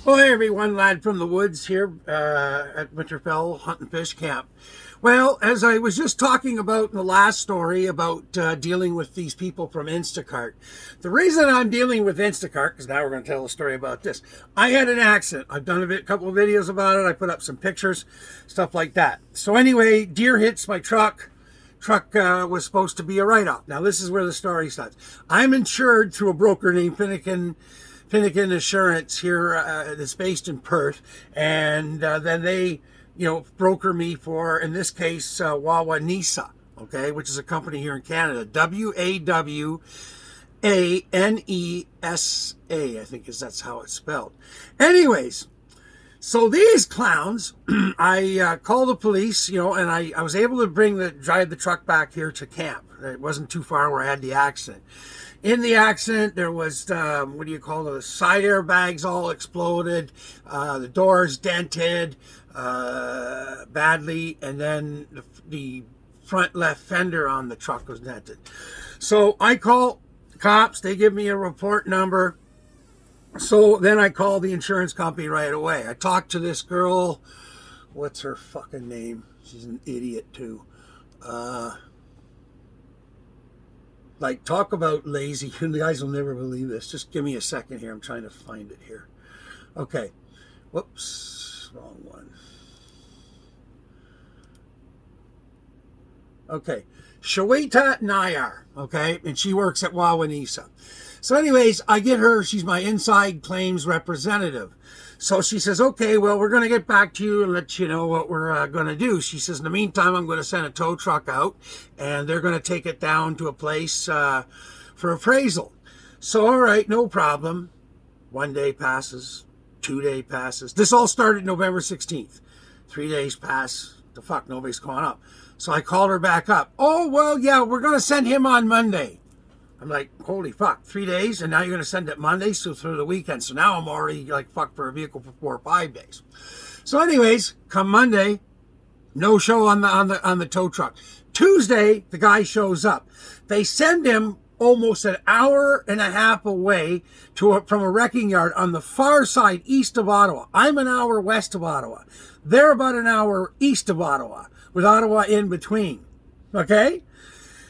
Well, hey everyone, lad from the woods here at Winterfell Hunting Fish Camp. Well, as I was just talking about in the last story about dealing with these people from Instacart, the reason I'm dealing with Instacart, because now we're going to tell a story about this. I had an accident. I've done a couple of videos about it. I put up some pictures, stuff like that. So anyway, deer hits my truck. Truck was supposed to be a write-off. Now this is where the story starts. I'm insured through a broker named Finnegan Insurance here that's based in Perth, and then they, broker me for, in this case, Wawanesa, okay, which is a company here in Canada, Wawanesa, I think that's how it's spelled. Anyways, so these clowns, I called the police, and I was able to drive the truck back here to camp. It wasn't too far where I had the accident. In the accident, there was, the side airbags all exploded, the doors dented badly, and then the front left fender on the truck was dented. So I call the cops, they give me a report number. So then I called the insurance company right away. I talked to this girl, what's her fucking name? She's an idiot too. Talk about lazy. You guys will never believe this. Just give me a second here. I'm trying to find it here. Okay. Whoops. Wrong one. Okay. Shweta Nayar. Okay. And she works at Wawanesa. So anyways, I get her. She's my inside claims representative. So she says, okay, well, we're going to get back to you and let you know what we're going to do. She says, in the meantime, I'm going to send a tow truck out, and they're going to take it down to a place for appraisal. So, all right, no problem. 1 day passes, 2 day passes. This all started November 16th. 3 days pass. The fuck, nobody's calling up. So I called her back up. Oh, well, yeah, we're going to send him on Monday. I'm like, holy fuck, 3 days, and now you're going to send it Monday, so through the weekend. So now I'm already fucked for a vehicle for 4 or 5 days. So anyways, come Monday, no show on the tow truck. Tuesday, the guy shows up. They send him almost an hour and a half away from a wrecking yard on the far side east of Ottawa. I'm an hour west of Ottawa. They're about an hour east of Ottawa, with Ottawa in between. Okay?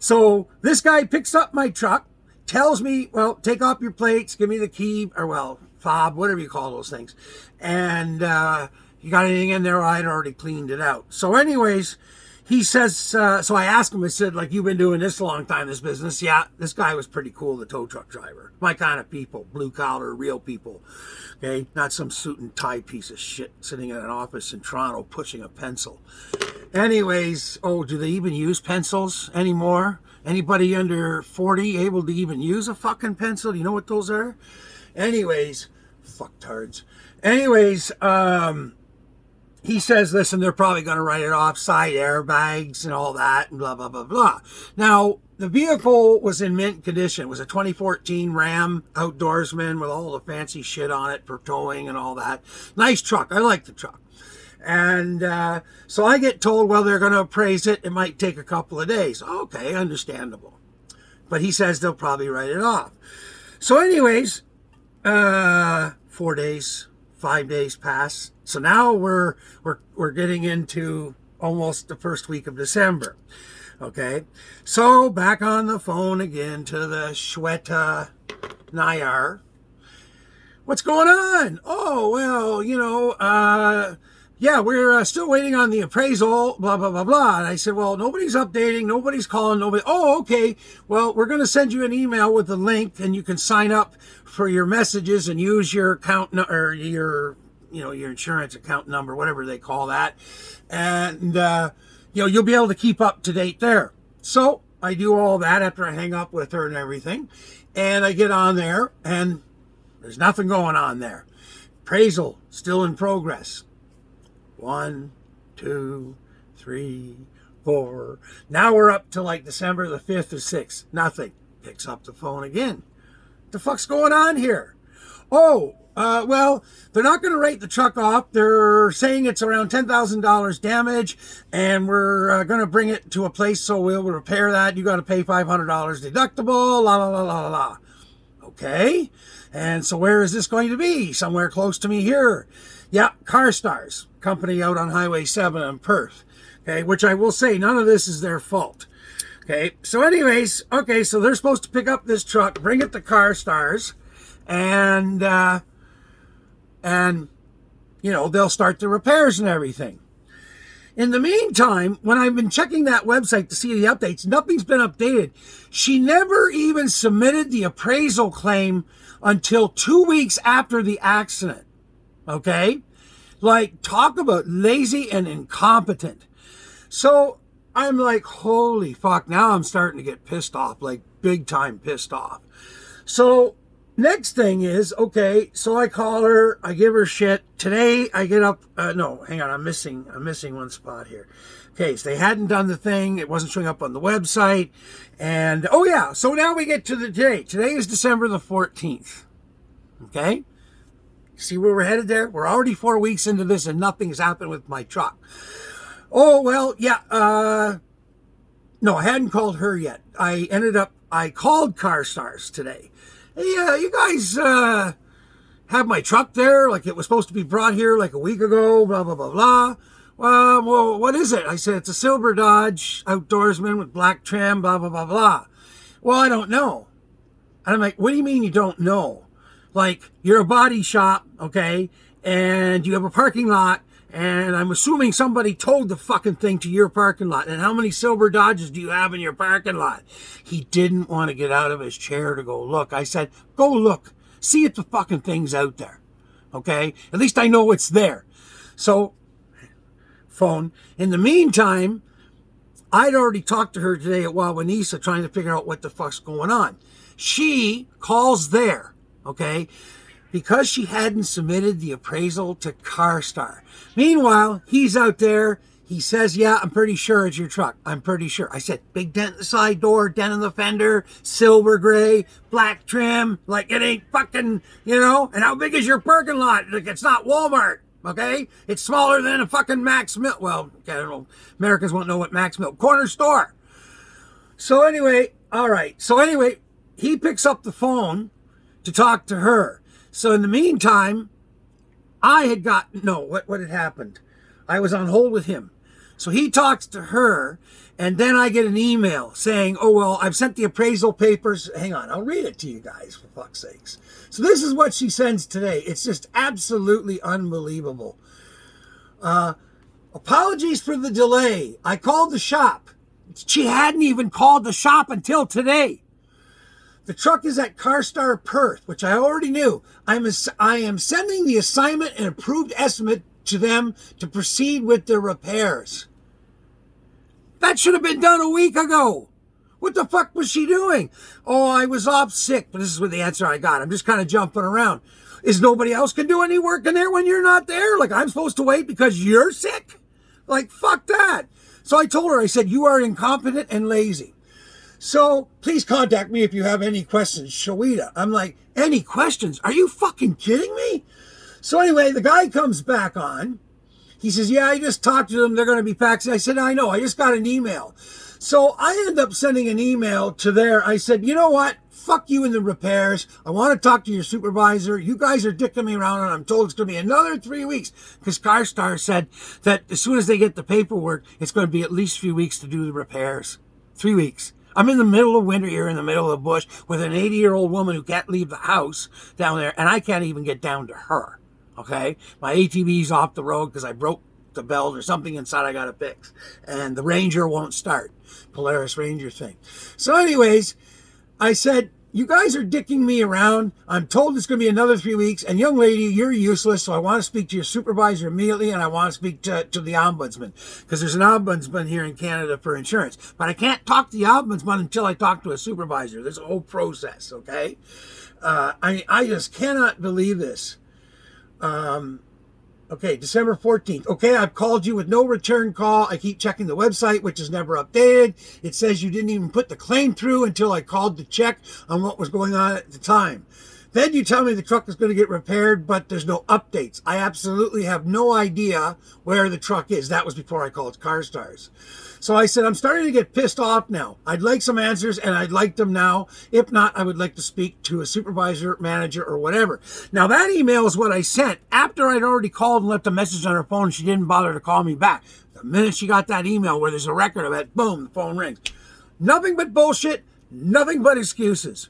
So this guy picks up my truck, tells me, well, take off your plates, give me the key, or fob, whatever you call those things. And you got anything in there? I'd already cleaned it out. So anyways, he says, so I asked him, I said, you've been doing this a long time, this business. Yeah, this guy was pretty cool, the tow truck driver. My kind of people, blue collar, real people. Okay, not some suit and tie piece of shit sitting in an office in Toronto pushing a pencil. Anyways, do they even use pencils anymore? Anybody under 40 able to even use a fucking pencil? Do you know what those are? Anyways, fucktards. Anyways, he says, listen, they're probably going to write it off, side airbags and all that, and blah, blah, blah, blah. Now, the vehicle was in mint condition. It was a 2014 Ram Outdoorsman with all the fancy shit on it for towing and all that. Nice truck. I like the truck. And so I get told, well, they're going to appraise it. It might take a couple of days. Okay, understandable. But he says they'll probably write it off. So anyways, 4 days, 5 days pass. So now we're getting into almost the first week of December. Okay, so back on the phone again to the Shweta Nayar. What's going on? Oh, well, yeah, we're still waiting on the appraisal, blah, blah, blah, blah. And I said, well, nobody's updating, nobody's calling, nobody. Oh, okay. Well, we're going to send you an email with a link, and you can sign up for your messages and use your account or your insurance account number, whatever they call that. And, you'll be able to keep up to date there. So I do all that after I hang up with her and everything. And I get on there, and there's nothing going on there. Appraisal still in progress. 1, 2, 3, 4. Now we're up to December the 5th or 6th. Nothing. Picks up the phone again. What the fuck's going on here? Oh, well, they're not going to write the truck off. They're saying it's around $10,000 damage, and we're going to bring it to a place so we'll repair that. You got to pay $500 deductible, la, la, la, la, la. Okay. And so where is this going to be? Somewhere close to me here. Yeah, CarStars, company out on Highway 7 in Perth. Okay, which I will say, none of this is their fault. Okay, so anyways, okay, so they're supposed to pick up this truck, bring it to CarStars, and you know, they'll start the repairs and everything. In the meantime, when I've been checking that website to see the updates, nothing's been updated. She never even submitted the appraisal claim until 2 weeks after the accident. Okay? Like, talk about lazy and incompetent. So I'm like, holy fuck, now I'm starting to get pissed off, like big time pissed off. So next thing is, okay, so I call her, I give her shit. Today I get up, no, hang on, I'm missing one spot here. Okay, so they hadn't done the thing, it wasn't showing up on the website, and, oh yeah, so now we get to the day. Today is December the 14th, okay? See where we're headed there? We're already 4 weeks into this and nothing's happened with my truck. Oh, well, yeah, no, I hadn't called her yet. I called CarStars today. Hey, you guys have my truck there, like it was supposed to be brought here like a week ago, blah, blah, blah, blah. Well, what is it? I said, it's a silver Dodge Outdoorsman with black trim, blah, blah, blah, blah. Well, I don't know. And I'm like, what do you mean you don't know? Like, you're a body shop, okay, and you have a parking lot, and I'm assuming somebody towed the fucking thing to your parking lot. And how many silver Dodges do you have in your parking lot? He didn't want to get out of his chair to go look. I said, go look. See if the fucking thing's out there. Okay? At least I know it's there. So, phone. In the meantime, I'd already talked to her today at Wawanesa trying to figure out what the fuck's going on. She calls there. Okay? Because she hadn't submitted the appraisal to CarStar. Meanwhile, he's out there. He says, yeah, I'm pretty sure it's your truck. I'm pretty sure. I said, big dent in the side door, dent in the fender, silver gray, black trim. Like, it ain't fucking, you know. And how big is your parking lot? Like, it's not Walmart, okay? It's smaller than a fucking Max Milk. Well, I don't know. Americans won't know what Max Milk. Corner store. So anyway, all right. So anyway, he picks up the phone to talk to her. So in the meantime, I had got, no, what had happened? I was on hold with him. So he talks to her, and then I get an email saying, oh, well, I've sent the appraisal papers. Hang on, I'll read it to you guys, for fuck's sakes. So this is what she sends today. It's just absolutely unbelievable. Apologies for the delay. I called the shop. She hadn't even called the shop until today. The truck is at CarStar Perth, which I already knew. I am sending the assignment and approved estimate to them to proceed with the repairs. That should have been done a week ago. What the fuck was she doing? Oh, I was off sick, but this is what the answer I got. I'm just kind of jumping around. Is nobody else can do any work in there when you're not there? Like, I'm supposed to wait because you're sick? Like, fuck that. So I told her, I said, you are incompetent and lazy. So please contact me if you have any questions, Shawita. I'm like, any questions? Are you fucking kidding me? So anyway, the guy comes back on. He says, yeah, I just talked to them. They're going to be packed. I said, I know. I just got an email. So I end up sending an email to there. I said, you know what? Fuck you in the repairs. I want to talk to your supervisor. You guys are dicking me around, and I'm told it's going to be another 3 weeks because CarStar said that as soon as they get the paperwork, it's going to be at least a few weeks to do the repairs. 3 weeks. I'm in the middle of winter here in the middle of the bush with an 80-year-old woman who can't leave the house down there, and I can't even get down to her, okay? My ATV's off the road because I broke the belt or something inside I got to fix, and the Ranger won't start, Polaris Ranger thing. So anyways, I said, you guys are dicking me around. I'm told it's going to be another 3 weeks, and young lady, you're useless, so I want to speak to your supervisor immediately, and I want to speak to the ombudsman, because there's an ombudsman here in Canada for insurance. But I can't talk to the ombudsman until I talk to a supervisor. There's a whole process, okay? I just cannot believe this. Okay, December 14th. Okay, I've called you with no return call. I keep checking the website, which is never updated. It says you didn't even put the claim through until I called to check on what was going on at the time. Then you tell me the truck is going to get repaired, but there's no updates. I absolutely have no idea where the truck is. That was before I called CarStars. So I said, I'm starting to get pissed off now. I'd like some answers, and I'd like them now. If not, I would like to speak to a supervisor, manager, or whatever. Now, that email is what I sent after I'd already called and left a message on her phone, and she didn't bother to call me back. The minute she got that email where there's a record of it, boom, the phone rings. Nothing but bullshit, nothing but excuses.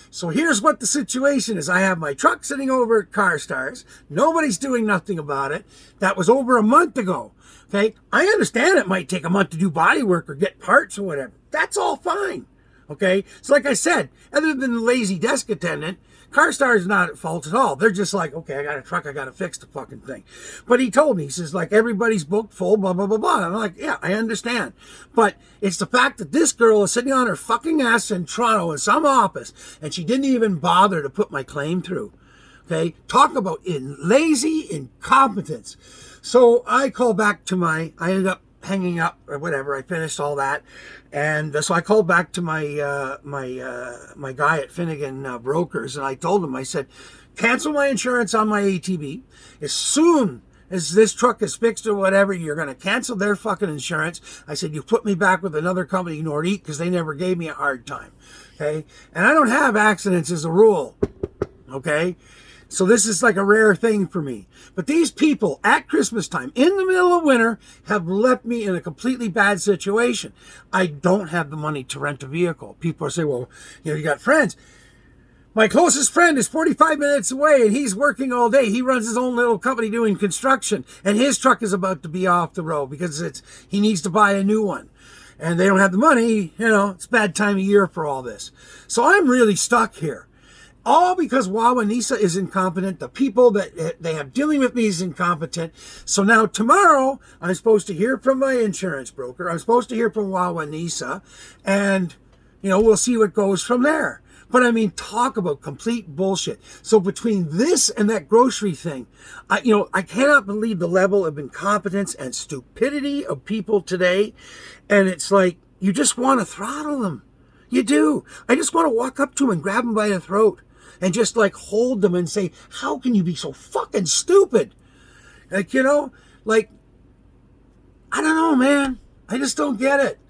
So here's what the situation is. I have my truck sitting over at CarStars. Nobody's doing nothing about it. That was over a month ago. Okay, I understand it might take a month to do body work or get parts or whatever. That's all fine. Okay, so like I said, other than the lazy desk attendant, CarStar is not at fault at all. They're just like, okay, I got a truck, I got to fix the fucking thing. But he told me, he says, like, everybody's booked full, blah, blah, blah, blah. I'm like, yeah, I understand. But it's the fact that this girl is sitting on her fucking ass in Toronto in some office, and she didn't even bother to put my claim through. Okay, talk about lazy incompetence. So I call back to I ended up hanging up or whatever. I finished all that, and so I called back to my my guy at Finnegan Brokers, and I told him, I said, cancel my insurance on my ATV as soon as this truck is fixed or whatever. You're going to cancel their fucking insurance. I said, you put me back with another company, Nordique, because they never gave me a hard time. Okay, and I don't have accidents as a rule. Okay. So this is like a rare thing for me. But these people at Christmas time, in the middle of winter, have left me in a completely bad situation. I don't have the money to rent a vehicle. People are saying, well, you got friends. My closest friend is 45 minutes away, and he's working all day. He runs his own little company doing construction, and his truck is about to be off the road because he needs to buy a new one. And they don't have the money. It's a bad time of year for all this. So I'm really stuck here. All because Wawanesa is incompetent. The people that they have dealing with me is incompetent. So now tomorrow, I'm supposed to hear from my insurance broker. I'm supposed to hear from Wawanesa. And, we'll see what goes from there. But I mean, talk about complete bullshit. So between this and that grocery thing, I cannot believe the level of incompetence and stupidity of people today. And it's like, you just want to throttle them. You do. I just want to walk up to them and grab them by the throat. And just like hold them and say, how can you be so fucking stupid? I don't know, man. I just don't get it.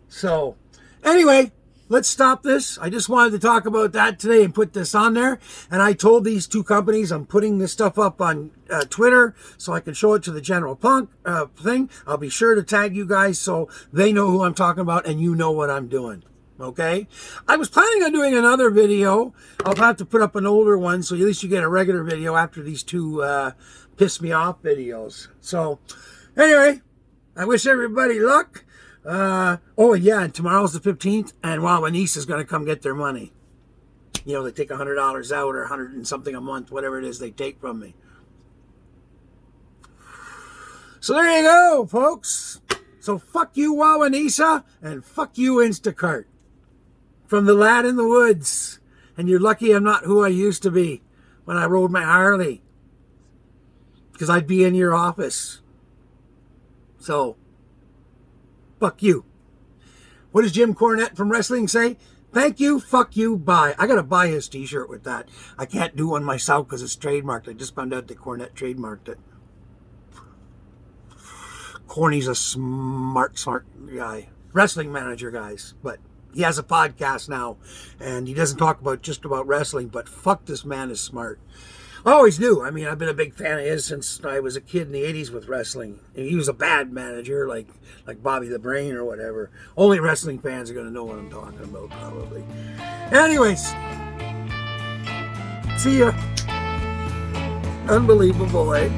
So, anyway, let's stop this. I just wanted to talk about that today and put this on there. And I told these two companies I'm putting this stuff up on Twitter so I can show it to the general thing. I'll be sure to tag you guys so they know who I'm talking about and you know what I'm doing. Okay, I was planning on doing another video. I'll have to put up an older one so at least you get a regular video after these two piss me off videos. So anyway, I wish everybody luck. And tomorrow's the 15th, and Wawanesa is going to come get their money. They take $100 out or 100 and something a month, whatever it is they take from me. So there you go, folks. So fuck you, Wawanesa, and fuck you, Instacart. From the lad in the woods. And you're lucky I'm not who I used to be when I rode my Harley. Because I'd be in your office. So, fuck you. What does Jim Cornette from wrestling say? Thank you, fuck you, bye. I gotta buy his t-shirt with that. I can't do one myself because it's trademarked. I just found out that Cornette trademarked it. Corny's a smart guy. Wrestling manager, guys. But he has a podcast now, and he doesn't talk just about wrestling, but fuck, this man is smart. I always knew. I mean, I've been a big fan of his since I was a kid in the 80s with wrestling. And he was a bad manager, like Bobby the Brain or whatever. Only wrestling fans are going to know what I'm talking about, probably. Anyways, see ya. Unbelievable, eh?